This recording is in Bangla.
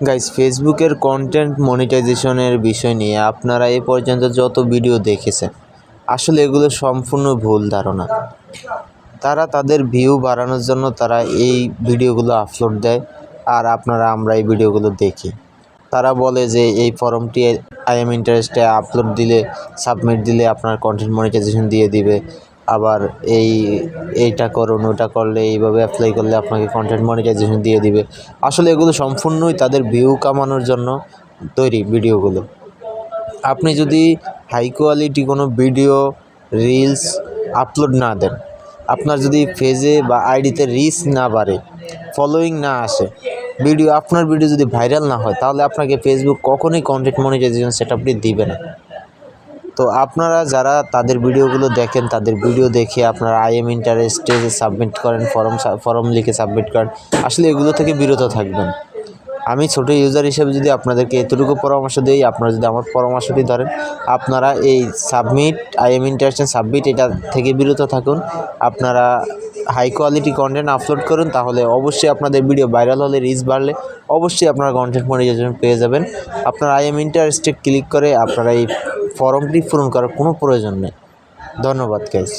গাইস, ফেসবুকের কন্টেন্ট মনিটাইজেশনের বিষয় নিয়ে আপনারা এ পর্যন্ত যত ভিডিও দেখেছেন, আসলে এগুলো সম্পূর্ণ ভুল ধারণা। তারা তাদের ভিউ বাড়ানোর জন্য তারা এই ভিডিওগুলো আপলোড দেয়, আর আমরা এই ভিডিওগুলো দেখি। তারা বলে যে এই ফর্মটি আই এম ইন্টারেস্টে আপলোড দিলে, সাবমিট দিলে আপনার কন্টেন্ট মনিটাইজেশন দিয়ে দিবে। আবার এইটা করুন, ওটা করলে, এইভাবে অ্যাপ্লাই করলে আপনাকে কন্টেন্ট মনিটাইজেশন দিয়ে দিবে। আসলে এগুলো সম্পূর্ণই তাদের ভিউ কামানোর জন্য তৈরি ভিডিওগুলো। আপনি যদি হাই কোয়ালিটি কোনো ভিডিও, রিলস আপলোড না দেন, আপনার যদি পেজে বা আইডিতে রিচ না বাড়ে, ফলোয়িং না আসে, আপনার ভিডিও যদি ভাইরাল না হয়, তাহলে আপনাকে ফেসবুক কখনোই কন্টেন্ট মনিটাইজেশন সেটআপটি দিবে না। তো আপনারা যারা তাদের ভিডিওগুলো দেখেন, তাদের ভিডিও দেখে আপনারা আই এম ইন্টারেস্টে সাবমিট করেন, ফর্ম লিখে সাবমিট করেন, আসলে এগুলো থেকে বিরত থাকবেন। আমি ছোট ইউজার হিসেবে যদি আপনাদেরকে এতটুকু পরামর্শ দিই, আপনারা যদি আমার পরামর্শটি ধরেন, আপনারা এই submit, I am interested submit, এটা থেকে বিরত থাকুন। আপনারা হাই কোয়ালিটি কন্টেন্ট আপলোড করুন, তাহলে অবশ্যই আপনাদের ভিডিও ভাইরাল হলে, রিচ বাড়লে অবশ্যই আপনারা কন্টেন্ট মনিটাইজেশন পেয়ে যাবেন। আপনারা আই এম ইন্টারেস্টেড ক্লিক করে আপনারা এই ফর্মটি পূরণ করার কোনো প্রয়োজন নেই। ধন্যবাদ গাইস।